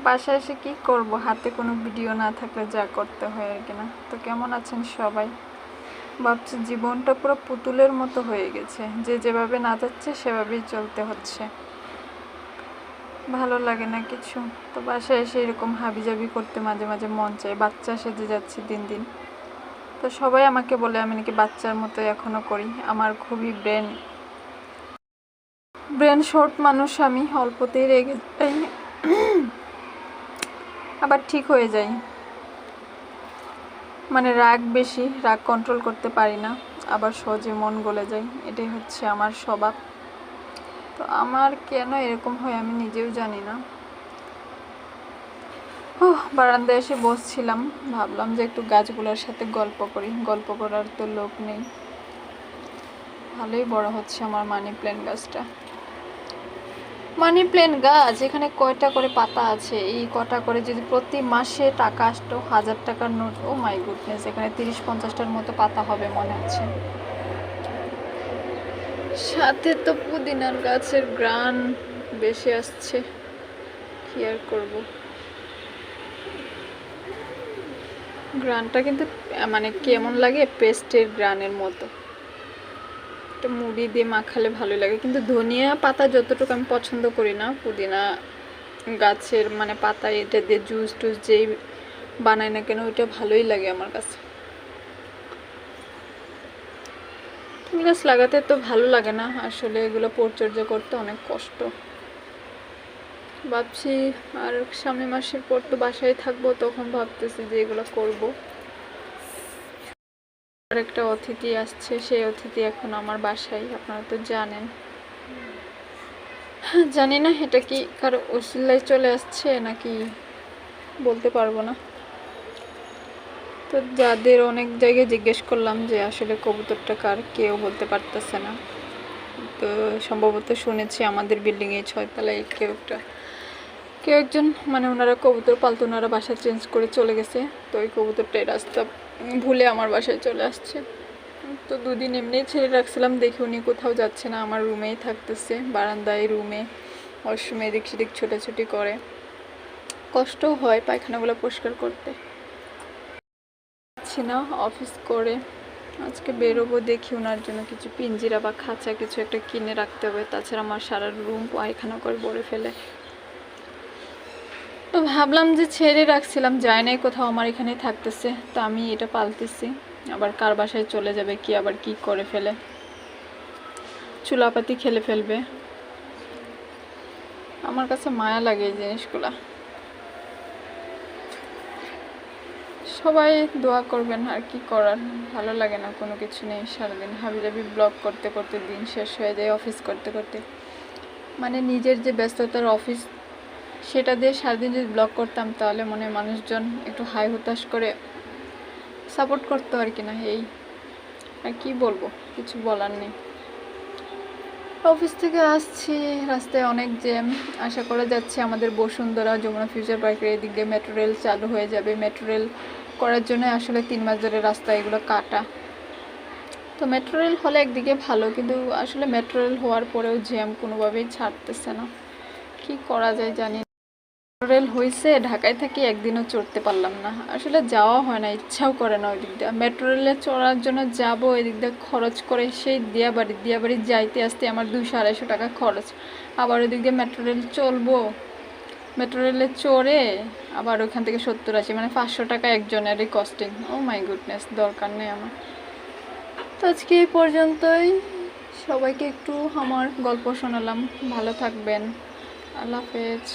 বাসায় এসে কি করব, হাতে কোনো ভিডিও না থাকলে যা করতে হয় আর কি না। তো কেমন আছেন সবাই? ভাবছি জীবনটা পুরো পুতুলের মতো হয়ে গেছে, যে যেভাবে নাচাচ্ছে সেভাবেই চলতে হচ্ছে, ভালো লাগে না কিছু। তো বাসায় এসে এরকম হাবিজাবি করতে মাঝে মাঝে মন চায়, বাচ্চা সেজে যাচ্ছে দিন দিন। তো সবাই আমাকে বলে আমি নাকি বাচ্চার মতো এখনো করি। আমার খুবই ব্রেন শর্ট মানুষ, আমি অল্পতেই রেগে যাই, আবার ঠিক হয়ে যাই। মানে রাগ বেশি, রাগ কন্ট্রোল করতে পারি না, আবার সহজে মন গলে যায়, এটাই হচ্ছে আমার স্বভাব। তো আমার কেন এরকম হয় আমি নিজেও জানি না। বারান্দায় এসে বসছিলাম, ভাবলাম যে একটু গাছগুলোর সাথে গল্প করি, গল্প করার তো লোক নেই। ভালোই বড় হচ্ছে আমার মানি প্ল্যান্ট গাছটা। মানি প্ল্যান্ট গাছ, এখানে কয়টা করে পাতা আছে, এই কটা করে যদি প্রতি মাসে টাকা আসতো, 1000 টাকার নোট, ও মাই গুডনেস, এখানে 30-50টার মতো পাতা হবে মনে হচ্ছে। সাথে তো পুদিনার গাছের গ্রান বেশি আসছে, কি আর করবো। গ্রানটা কিন্তু মানে কেমন লাগে, পেস্টের গ্রানের মতো, একটা মুড়ি দিয়ে মাখালে ভালো লাগে। কিন্তু ধনিয়া পাতা যতটুকু আমি পছন্দ করি না, পুদিনা গাছের মানে পাতা এটা দিয়ে জুস টুস যেই বানায় না কেন, ওইটা ভালোই লাগে আমার কাছে। ফুল গাছ লাগাতে তো ভালো লাগে না আসলে, এগুলো পরিচর্যা করতে অনেক কষ্ট। ভাবছি আর সামনের মাসের পর তো বাসায় থাকবো, তখন ভাবতেছি যে এগুলো করব। আর একটা অতিথি আসছে, সেই অতিথি এখন আমার বাসায়, আপনারা তো জানেন। জানি না এটা কি কারো ওসিলায় চলে আসছে নাকি, বলতে পারবো না। তো যাদের অনেক জায়গায় জিজ্ঞেস করলাম যে আসলে কবুতরটা কার, কেউ বলতে পারতেছে না। তো সম্ভবত শুনেছি আমাদের বিল্ডিংয়ে 6 তলায় কেউ একজন মানে ওনারা কবুতর পালতো, ওনারা বাসা চেঞ্জ করে চলে গেছে। তো ওই কবুতরটা এই রাস্তা ভুলে আমার বাসায় চলে আসছে। তো দুদিন এমনি ছেড়ে রাখছিলাম, দেখি উনি কোথাও যাচ্ছে না, আমার রুমেই থাকতেছে, বারান্দায় রুমে ওয়াশরুমে এদিক সেদিক ছোটাছুটি করে। কষ্টও হয় পায়খানাগুলো পরিষ্কার করতে। পাচ্ছি না অফিস করে, আজকে বেরোবো, দেখি ওনার জন্য কিছু পিঞ্জিরা বা খাঁচা কিছু একটা কিনে রাখতে হবে, তাছাড়া আমার সারা রুম পায়খানা করে ভরে ফেলে। তো ভাবলাম যে ছেড়ে রাখছিলাম, যায় নাই কোথাও, আমার এখানেই থাকতেছে, তো আমি এটা পালতেছি। আবার কার বাসায় চলে যাবে, কি আবার কি করে ফেলে, চুলাপাতি খেলে ফেলবে, আমার কাছে মায়া লাগে এই জিনিসগুলা। সবাই দোয়া করবেন, আর কি করার, ভালো লাগে না, কোনো কিছু নেই। সারাদিন হাবিজাবি ব্লগ করতে করতে দিন শেষ হয়ে যায়, অফিস করতে করতে। মানে নিজের যে ব্যস্ততার অফিস, সেটা দিয়ে সারাদিন যদি ব্লগ করতাম, তাহলে মনে হয় মানুষজন একটু হাই হুতাশ করে সাপোর্ট করতো আর কি না। এই আর কি বলবো, কিছু বলার নেই। অফিস থেকে আসছি, রাস্তায় অনেক জ্যাম, আশা করা যাচ্ছে আমাদের বসুন্ধরা যমুনা ফিউচার পার্কের এদিক দিয়ে মেট্রো রেল চালু হয়ে যাবে। মেট্রো রেল করার জন্য আসলে 3 মাস ধরে রাস্তা এগুলো কাটা। তো মেট্রো রেল হলে একদিকে ভালো, কিন্তু আসলে মেট্রো রেল হওয়ার পরেও জ্যাম কোনোভাবেই ছাড়তেছে না, কি করা যায় জানি। রেল হয়েছে, ঢাকায় থাকি একদিনও চড়তে পারলাম না, আসলে যাওয়া হয় না, ইচ্ছাও করে না ওই দিক দিয়ে। মেট্রো রেলে চড়ার জন্য যাবো, ওই দিক দিয়ে খরচ করে সেই দিয়াবাড়ি যাইতে আসতে আমার 200-250 টাকা খরচ। আবার ওই দিক দিয়ে মেট্রো রেল চলবো, মেট্রো রেলে চড়ে আবার ওইখান থেকে 70-80 মানে 500 টাকা একজনেরই কস্টিং। ও মাই গুডনেস, দরকার নেই আমার। তো আজকে এই পর্যন্তই, সবাইকে একটু আমার গল্প শোনালাম, ভালো থাকবেন, আল্লাহ হাফেজ।